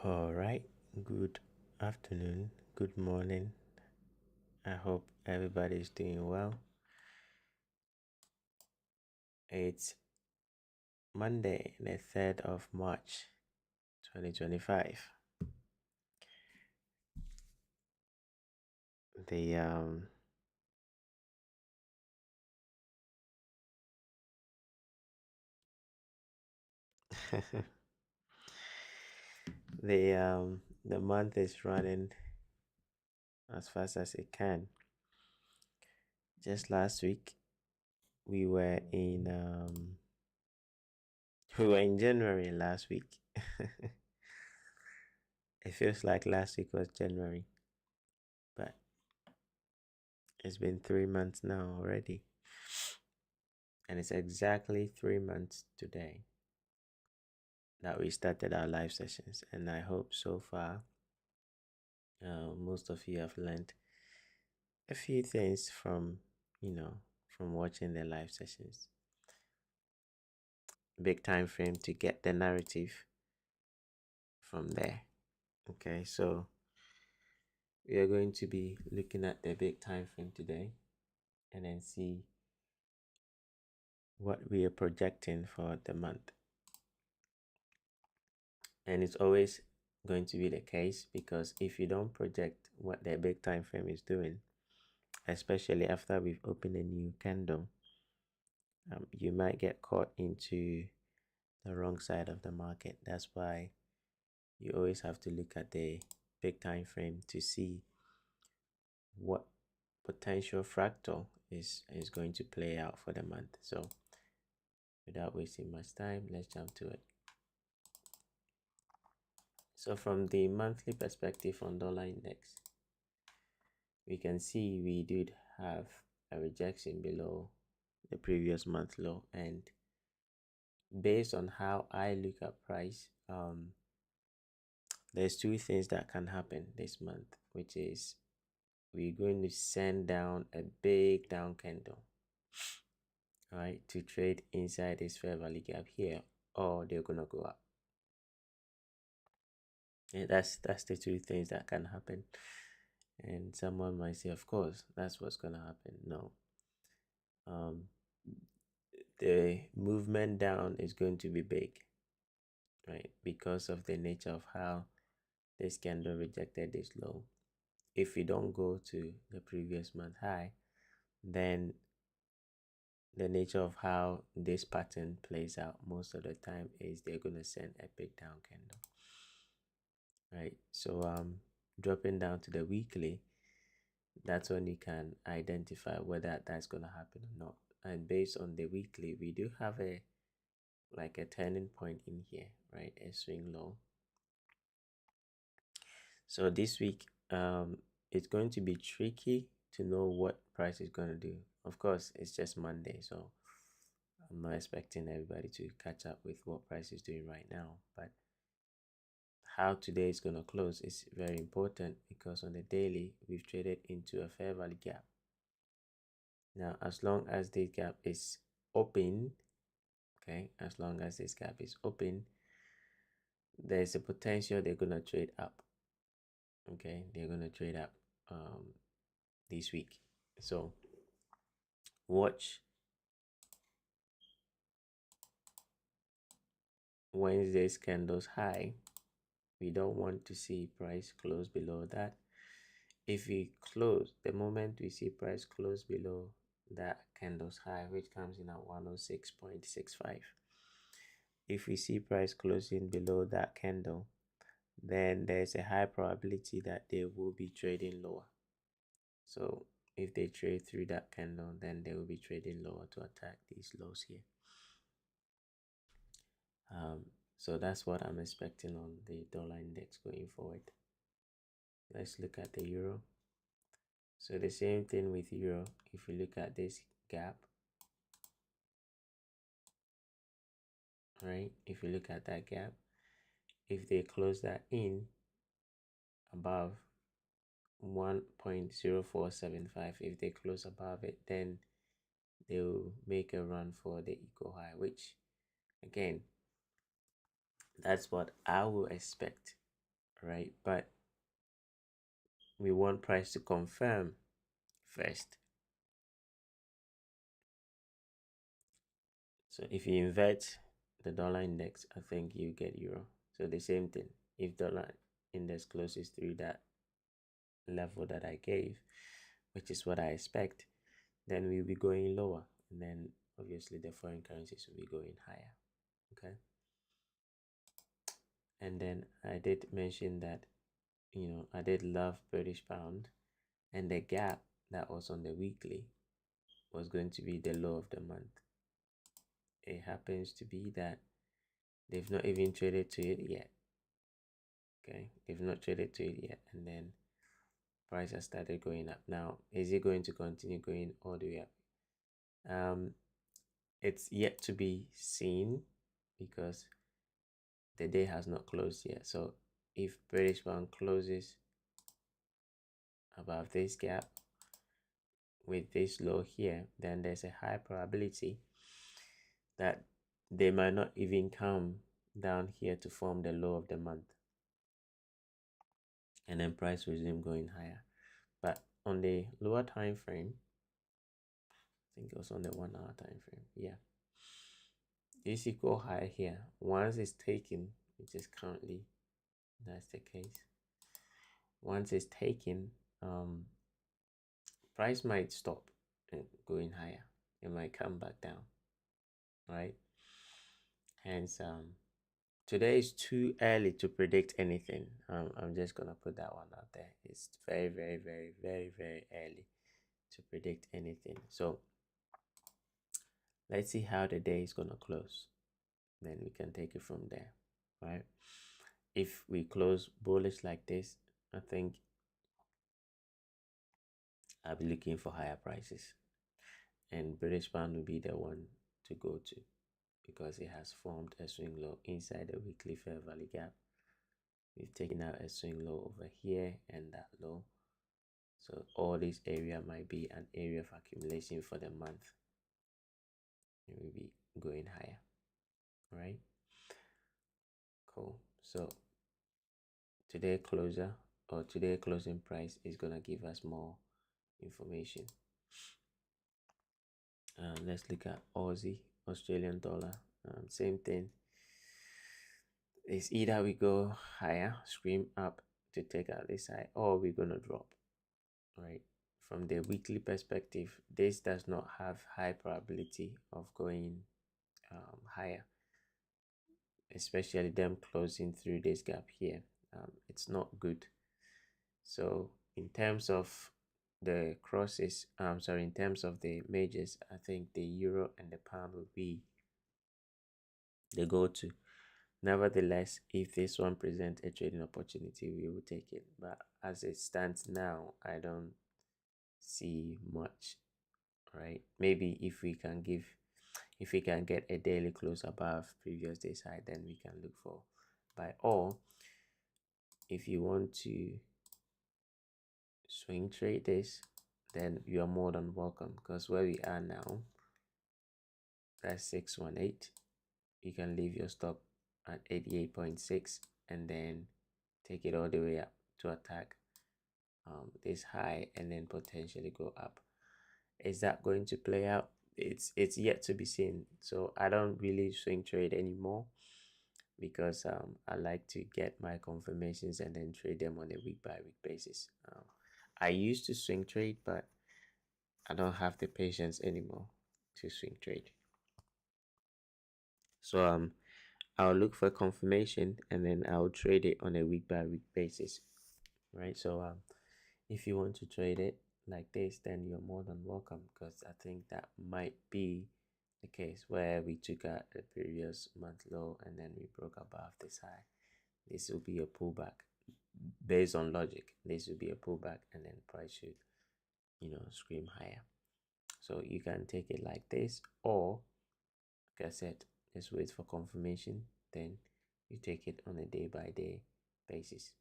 All right, good afternoon, good morning. I hope everybody's doing well. It's Monday, the 3rd of March, 2025. The the month is running as fast as it can. Just last week we were in January last week. It feels like last week was January, but it's been 3 months now already. And it's exactly 3 months today that we started our live sessions. And I hope so far most of you have learned a few things from watching the live sessions. Big time frame to get the narrative from there. Okay, so we are going to be looking at the big time frame today and then see what we are projecting for the month. And it's always going to be the case, because if you don't project what the big time frame is doing, especially after we've opened a new candle, you might get caught into the wrong side of the market. That's why you always have to look at the big time frame to see what potential fractal is going to play out for the month. So without wasting much time, let's jump to it. So from the monthly perspective on dollar index, we can see we did have a rejection below the previous month low, and based on how I look at price, there's two things that can happen this month, which is we're going to send down a big down candle, right, to trade inside this fair value gap here, or they're gonna go up. And that's the two things that can happen. And someone might say, of course, that's what's gonna happen. No. The movement down is going to be big, right, because of the nature of how this candle rejected this low. If we don't go to the previous month high, then the nature of how this pattern plays out most of the time is they're going to send a big down candle, right? So dropping down to the weekly, that's when you can identify whether that's going to happen or not. And based on the weekly, we do have a turning point in here, right? A swing low. So this week it's going to be tricky to know what price is going to do. Of course, it's just Monday, so I'm not expecting everybody to catch up with what price is doing right now, but how today is going to close is very important, because on the daily we've traded into a fair value gap. Now, as long as this gap is open, okay, as long as this gap is open, there's a potential they're going to trade up. Okay, they're going to trade up this week. So watch Wednesday's candles high. We don't want to see price close below that. If we close, the moment we see price close below that candle's high, which comes in at 106.65, if we see price closing below that candle, then there's a high probability that they will be trading lower. So if they trade through that candle, then they will be trading lower to attack these lows here. So that's what I'm expecting on the dollar index going forward. Let's look at the euro. So the same thing with euro. If we look at this gap, right, if you look at that gap, if they close that in above 1.0475, if they close above it, then they will make a run for the equal high, which again, that's what I will expect right? But we want price to confirm first. So if you invert the dollar index, I think you get euro. So the same thing. If dollar index closes through that level that I gave, which is what I expect, then we'll be going lower. And then obviously the foreign currencies will be going higher. Okay. And then I did mention that, I did love British pound, and the gap that was on the weekly was going to be the low of the month. It happens to be that they've not even traded to it yet. Okay, they've not traded to it yet, and then price has started going up. Now, is it going to continue going all the way up? It's yet to be seen because the day has not closed yet. So if British pound closes above this gap with this low here, then there's a high probability that they might not even come down here to form the low of the month, and then price resume going higher. But on the lower time frame, I think it was on the 1 hour time frame, yeah, this equal high here, once it's taken, which is currently that's the case, once it's taken, price might stop and going higher. It might come back down, right? Hence, today is too early to predict anything. I'm just gonna put that one out there. It's very, very, very, very, very early to predict anything. So let's see how the day is gonna close. Then we can take it from there, right? If we close bullish like this, I think I'll be looking for higher prices, and British pound will be the one to go to because it has formed a swing low inside the weekly fair value gap. We've taken out a swing low over here and that low. So all this area might be an area of accumulation for the month. It will be going higher, right? Cool. So today closer or today closing price is gonna give us more information. Let's look at Aussie, Australian dollar. Same thing. It's either we go higher, scream up to take out this high, or we're gonna drop, right? From the weekly perspective, this does not have high probability of going higher, especially them closing through this gap here. It's not good. So in terms of the crosses, in terms of the majors, I think the euro and the pound will be the go-to. Nevertheless, if this one presents a trading opportunity, we will take it. But as it stands now, I don't see much, right? Maybe if we can get a daily close above previous day's high, then we can look for buy. Or if you want to swing trade this, then you are more than welcome, because where we are now, that's 618. You can leave your stop at 88.6 and then take it all the way up to attack this high and then potentially go up. Is that going to play out? It's yet to be seen. So I don't really swing trade anymore because I like to get my confirmations and then trade them on a week by week basis. I used to swing trade, but I don't have the patience anymore to swing trade. So I'll look for confirmation and then I'll trade it on a week by week basis, right? So if you want to trade it like this, then you're more than welcome, because I think that might be the case where we took out the previous month low and then we broke above this high. This will be a pullback based on logic. This will be a pullback and then price should scream higher. So you can take it like this, or like I said, just wait for confirmation, then you take it on a day by day basis.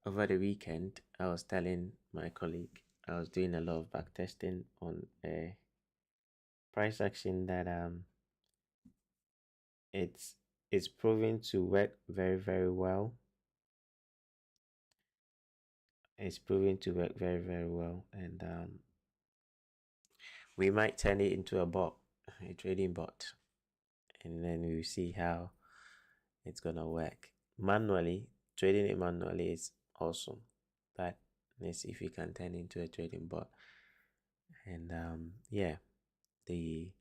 Over the weekend, I was telling my colleague I was doing a lot of back testing on a price action that it's it's proving to work very, very well. It's proving to work very, very well, and we might turn it into a bot, a trading bot, and then we'll see how it's gonna work. Manually, trading it manually is awesome, but let's see if we can turn it into a trading bot. And yeah, the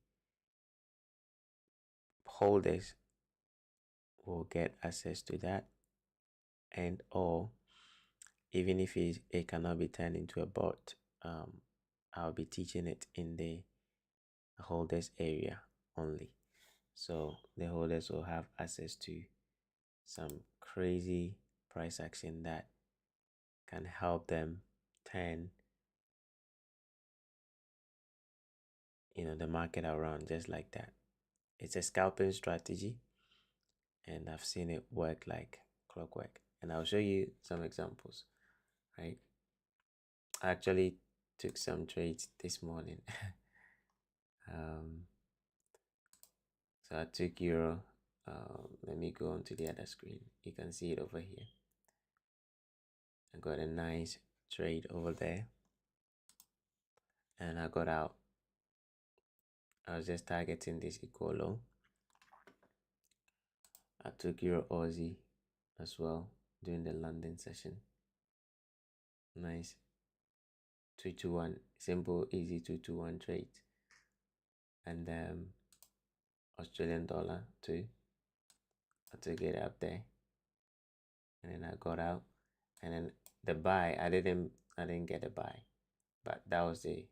holders will get access to that, and or even if it cannot be turned into a bot, I'll be teaching it in the holders area only. So the holders will have access to some crazy price action that can help them turn the market around just like that. It's a scalping strategy, and I've seen it work like clockwork, and I'll show you some examples. Right, I actually took some trades this morning. So I took euro. Let me go on to the other screen. You can see it over here. I got a nice trade over there, and I got out. I was just targeting this equal low. I took euro Aussie as well during the London session. Nice 2-1, simple, easy 2-1 trade. And Australian dollar too. I took it up there, and then I got out, and then the buy I didn't get a buy, but that was the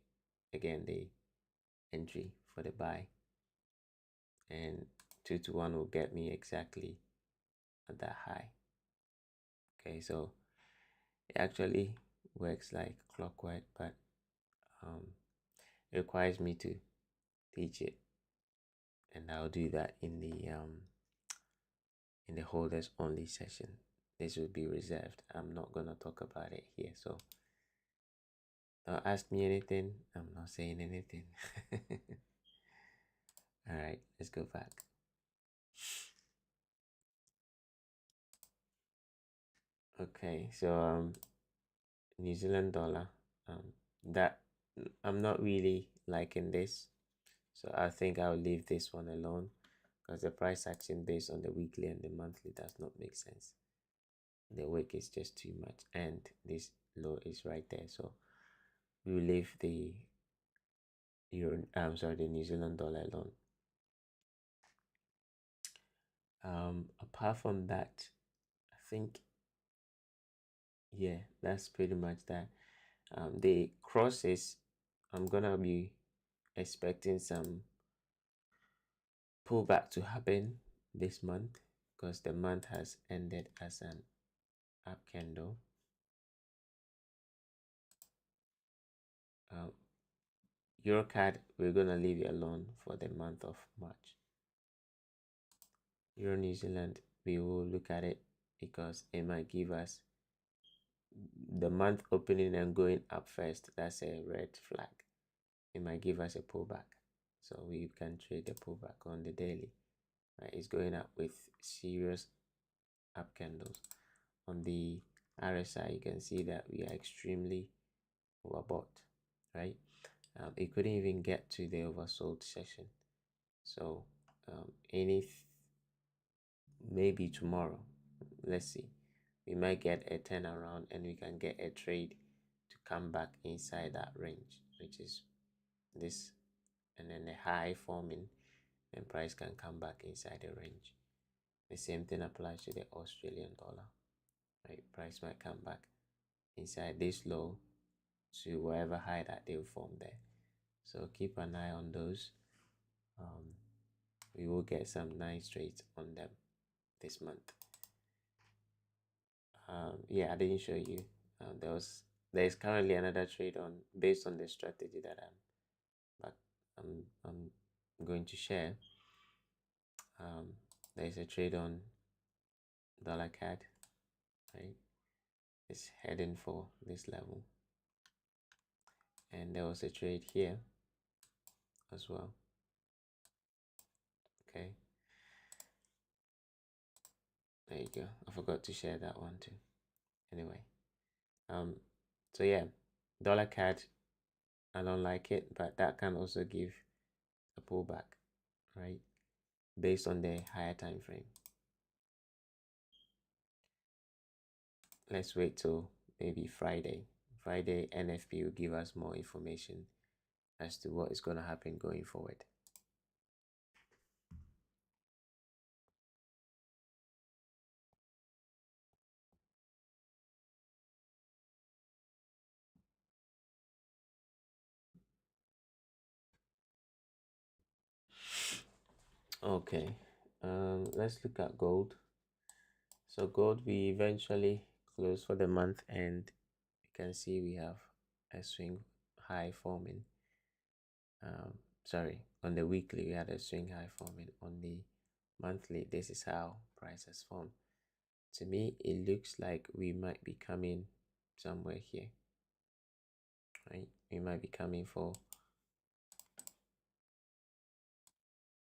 entry for the buy, and 2-1 will get me exactly at that high. Okay, so it actually works like clockwork, but it requires me to teach it, and I'll do that in the holders only session. This will be reserved. I'm not gonna talk about it here, so don't ask me anything. I'm not saying anything. All right, let's go back. Okay, so New Zealand dollar, that I'm not really liking this, so I think I'll leave this one alone, because the price action based on the weekly and the monthly does not make sense. The wick is just too much, and this low is right there, so we will leave the the New Zealand dollar alone. Apart from that, I think, yeah, that's pretty much that. The crosses, I'm gonna be expecting some pullback to happen this month, because the month has ended as an up candle. Eurocard, we're gonna leave it alone for the month of March. Euro New Zealand, we will look at it because it might give us the month opening and going up first. That's a red flag. It might give us a pullback, so we can trade the pullback on the daily. Right, it's going up with serious up candles. On the RSI, you can see that we are extremely overbought. Right, it couldn't even get to the oversold session, so maybe tomorrow, let's see, we might get a turnaround and we can get a trade to come back inside that range, which is this, and then the high forming, and price can come back inside the range. The same thing applies to the Australian dollar. Right, price might come back inside this low to whatever high that they'll form there, so keep an eye on those. We will get some nice trades on them this month. Yeah, I didn't show you. There's currently another trade on based on the strategy that I'm going to share. There's a trade on dollar CAD, right? It's heading for this level, and there was a trade here as well. Okay, There you go. I forgot to share that one too. Anyway, um, so yeah, dollar CAD, I don't like it, but that can also give a pullback, right? Based on the higher time frame. Let's wait till maybe Friday. Friday, NFP will give us more information as to what is going to happen going forward. Okay, let's look at gold. So gold, we eventually close for the month, and you can see we have a swing high forming. Sorry, on the weekly we had a swing high forming. On the monthly, this is how price has formed. To me, it looks like we might be coming somewhere here, right? We might be coming for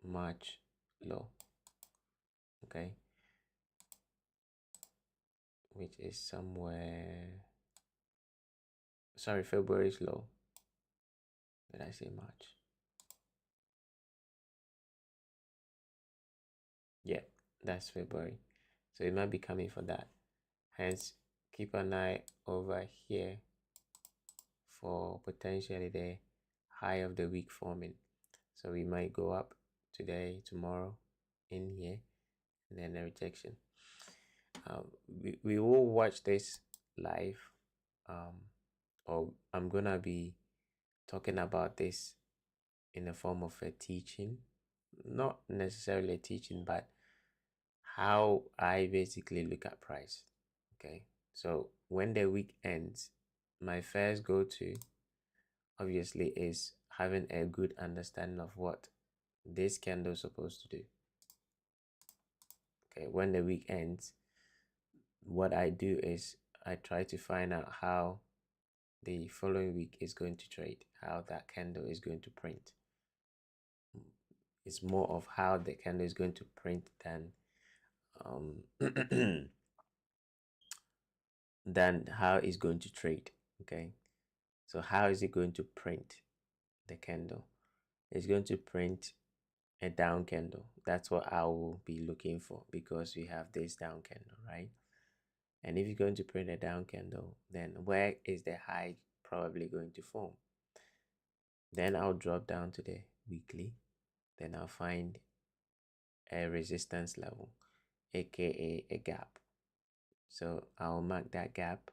March low, okay, which is somewhere, sorry, February's low. Did I say March? Yeah, that's February. So it might be coming for that. Hence, keep an eye over here for potentially the high of the week forming. So we might go up today, tomorrow in here, and then a rejection. We will watch this live, or I'm gonna be talking about this in the form of a teaching, not necessarily a teaching, but how I basically look at price. Okay, so when the week ends, my first go to obviously is having a good understanding of what this candle is supposed to do. Okay, when the week ends, what I do is I try to find out how the following week is going to trade, how that candle is going to print. It's more of how the candle is going to print than than how it's going to trade. Okay, so how is it going to print the candle? It's going to print a down candle. That's what I will be looking for, because we have this down candle, right? And if you're going to print a down candle, then where is the high probably going to form? Then I'll drop down to the weekly. Then I'll find a resistance level, aka a gap. So I'll mark that gap,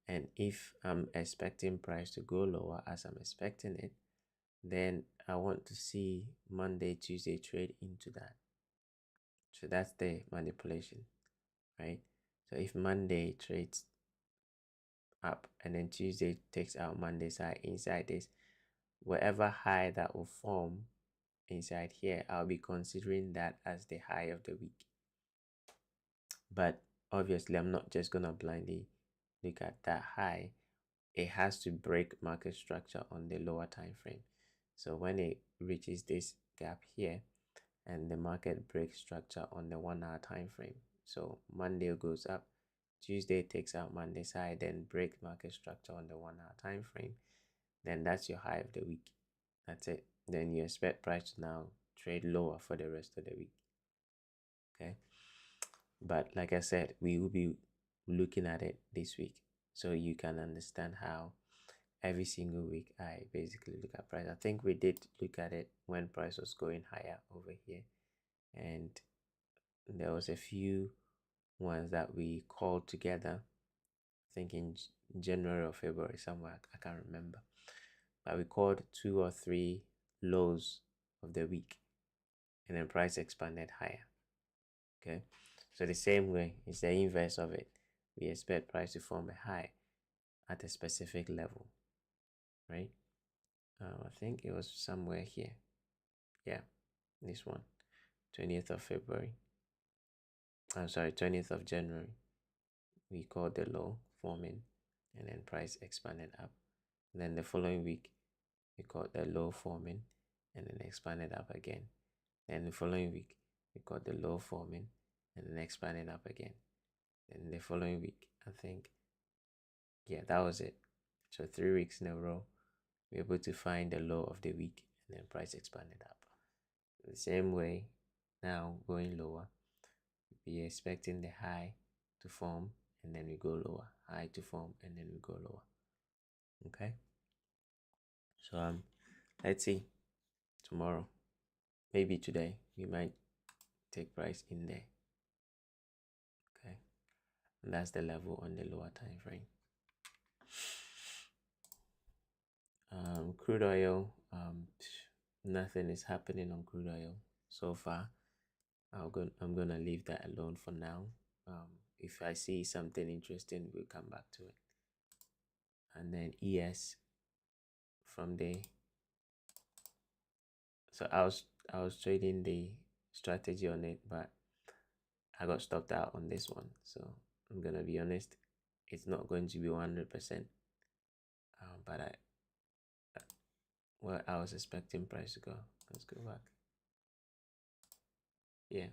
and if I'm expecting price to go lower as I'm expecting it, then I want to see Monday, Tuesday trade into that. So that's the manipulation, right? So if Monday trades up and then Tuesday takes out Monday's high inside this, whatever high that will form inside here, I'll be considering that as the high of the week. But obviously, I'm not just gonna blindly look at that high. It has to break market structure on the lower time frame. So when it reaches this gap here, and the market breaks structure on the 1 hour time frame, so Monday goes up, Tuesday takes out Monday's high, then break market structure on the 1 hour time frame, then that's your high of the week. That's it. Then you expect price to now trade lower for the rest of the week. Okay, but like I said, we will be looking at it this week, so you can understand how every single week I basically look at price. I think we did look at it when price was going higher over here, and there was a few ones that we called together, I think in January or February somewhere, I can't remember, but we called 2 or 3 lows of the week, and then price expanded higher. Okay, so the same way, it's the inverse of it. We expect price to form a high at a specific level, right? I think it was somewhere here. Yeah, this one, 20th of February. I'm sorry, 20th of January. We called the low forming, and then price expanded up. And then the following week, we called the low forming, and then expanded up again. Then the following week, we got the low forming, and then expanding up again. And the following week, I think, yeah, that was it. So 3 weeks in a row, we're able to find the low of the week, and then price expanded up. The same way, now going lower, we're expecting the high to form, and then we go lower, high to form, and then we go lower. Okay. So let's see tomorrow, maybe today, we might take price in there. Okay, and that's the level on the lower time frame. Crude oil, nothing is happening on crude oil so far. I'm gonna leave that alone for now. If I see something interesting, we'll come back to it. And then ES from the, so I was trading the strategy on it, but I got stopped out on this one. So I'm gonna be honest, it's not going to be 100%. But I was expecting price to go. Let's go back. Yeah,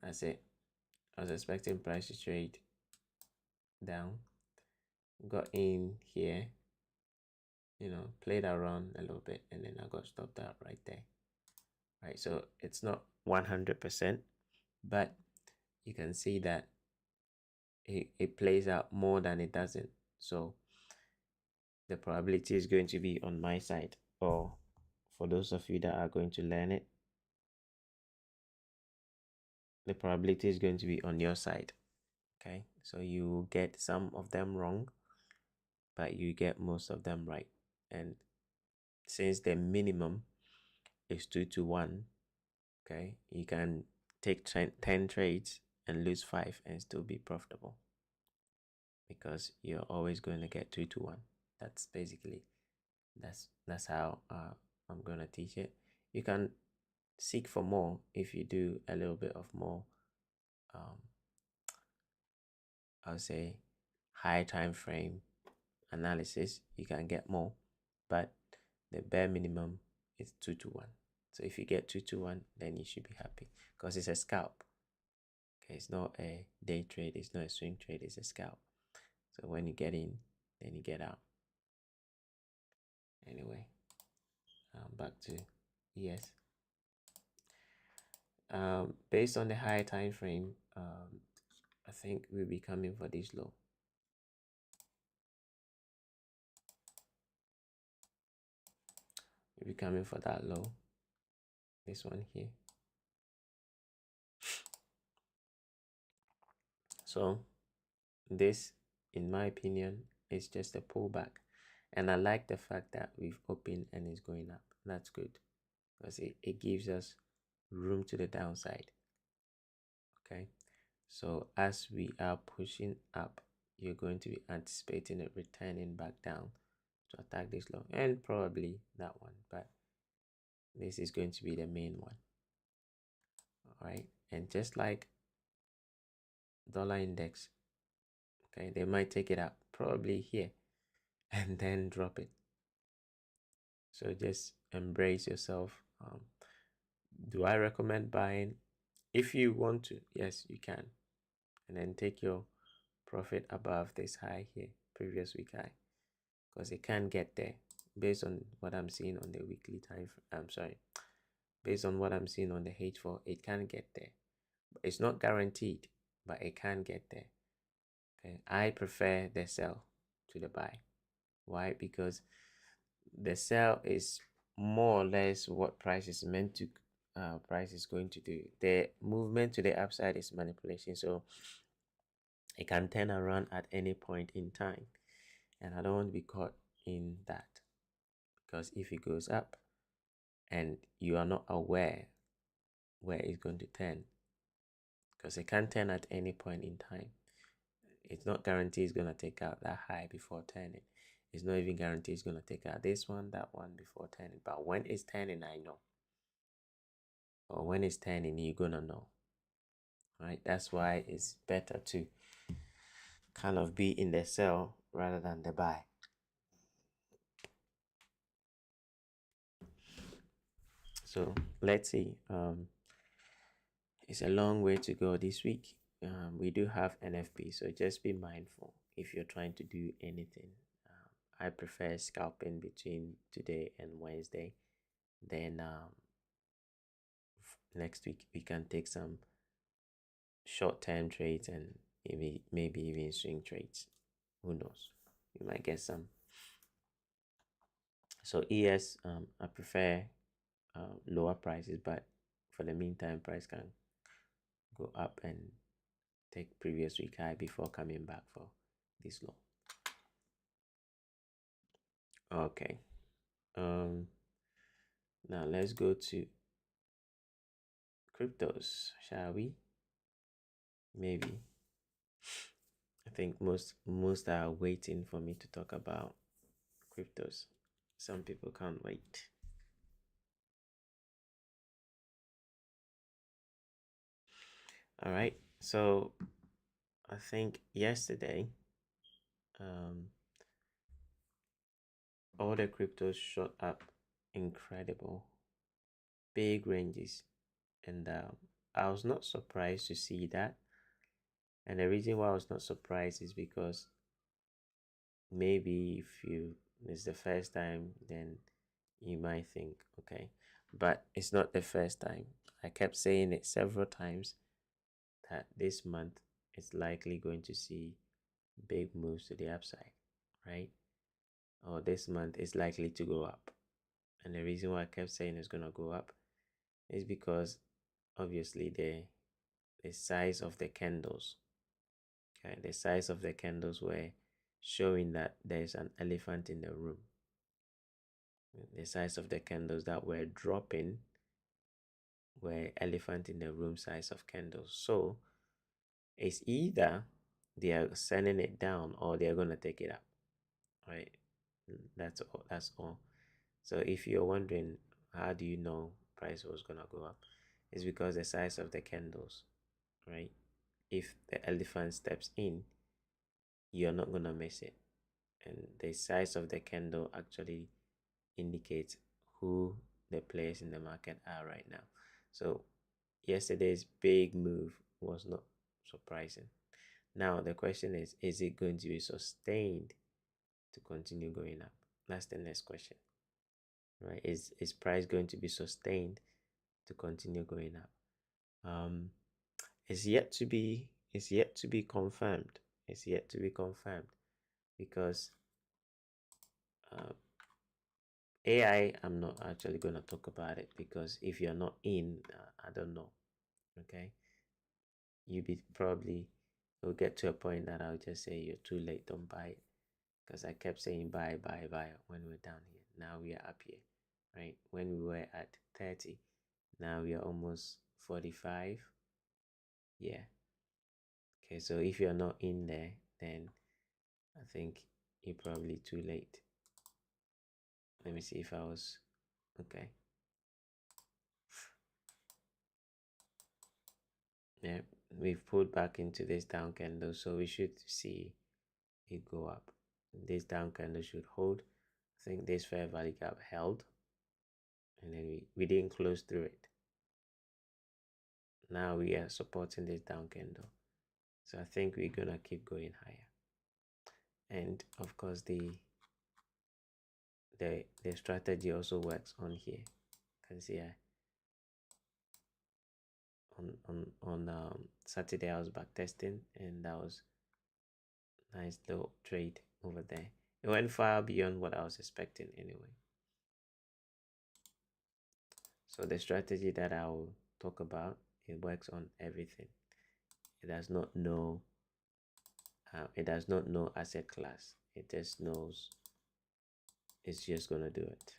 that's it. I was expecting price to trade down. Got in here, played around a little bit, and then I got stopped out right there. Right, so it's not 100%, but you can see that it plays out more than it doesn't. So the probability is going to be on my side, or for those of you that are going to learn it, the probability is going to be on your side. Okay, so you get some of them wrong, but you get most of them right. And since the minimum is 2-1, okay, you can take 10 trades and lose 5 and still be profitable, because you're always going to get 2-1. That's basically, that's how I'm gonna teach it. You can seek for more if you do a little bit of more I'll say high time frame analysis. You can get more, but the bare minimum is 2-1. So if you get 2-1, then you should be happy, because it's a scalp. Okay, it's not a day trade, it's not a swing trade, it's a scalp. So when you get in, then you get out. Anyway, back to ES. Based on the high time frame, I think we'll be coming for this low. We'll be coming for that low, this one here. So this, in my opinion, is just a pullback, and I like the fact that we've opened and it's going up. That's good, because it gives us room to the downside. Okay, so as we are pushing up, you're going to be anticipating it returning back down to attack this low, and probably that one, but this is going to be the main one. All right, and just like dollar index, okay, they might take it up probably here and then drop it. So just embrace yourself. Do I recommend buying? If you want to, yes, you can, and then take your profit above this high here, previous week high, because it can get there based on what I'm seeing on the weekly time. Based on what I'm seeing on the H4, it can get there. It's not guaranteed, but it can get there. Okay, I prefer the sell to the buy. Why? Because the sell is more or less what price is meant to price is going to do. The movement to the upside is manipulation, so it can turn around at any point in time, and I don't want to be caught in that, because if it goes up and you are not aware where it's going to turn, because it can turn at any point in time, it's not guaranteed it's going to take out that high before turning. It's not even guaranteed it's going to take out this one, that one before turning. But when it's turning, I know. Or when it's turning, you're going to know. Right? That's why it's better to kind of be in the sell rather than the buy. So let's see. it's a long way to go this week. We do have NFP, so just be mindful if you're trying to do anything. I prefer scalping between today and Wednesday. Then next week we can take some short-term trades and maybe even swing trades. Who knows? You might get some. So ES, I prefer lower prices, but for the meantime, price can go up and take previous week high before coming back for this low. Okay. Now let's go to cryptos, shall we? Maybe. I think most are waiting for me to talk about cryptos. Some people can't wait. All right. So I think yesterday, all the cryptos shot up incredible, big ranges, and I was not surprised to see that. And the reason why I was not surprised is because maybe if it's the first time, then you might think, okay, but it's not the first time. I kept saying it several times that this month is likely going to see big moves to the upside, right? Or this month is likely to go up. And the reason why I kept saying it's going to go up is because obviously the size of the candles, okay, the size of the candles were showing that there's an elephant in the room. The size of the candles that were dropping were elephant in the room size of candles. So it's either they are sending it down or they're going to take it up, right? That's all. So if you're wondering how do you know price was going to go up, it's because the size of the candles, right? If the elephant steps in, you're not going to miss it. And the size of the candle actually indicates who the players in the market are right now. So yesterday's big move was not surprising. Now the question is it going to be sustained to continue going up? That's the next question, right? Is price going to be sustained to continue going up? It's yet to be confirmed. It's yet to be confirmed because AI, I'm not actually going to talk about it because if you're not in, I don't know. Okay, you be probably will get to a point that I'll just say you're too late, don't buy it, because I kept saying buy when we're down here. Now we are up here, right? When we were at 30, now we are almost 45. Yeah. Okay, so if you're not in there, then I think you're probably too late. Let me see if I was okay. Yeah, we've pulled back into this down candle, so we should see it go up. This down candle should hold. I think this fair value gap held, and then we didn't close through it. Now we are supporting this down candle, so I think we're gonna keep going higher. And of course the strategy also works on here. You can see on Saturday I was back testing, and that was nice little trade over there. It went far beyond what I was expecting anyway. So the strategy that I will talk about, it works on everything. It does not know asset class. It just knows it's just gonna do it.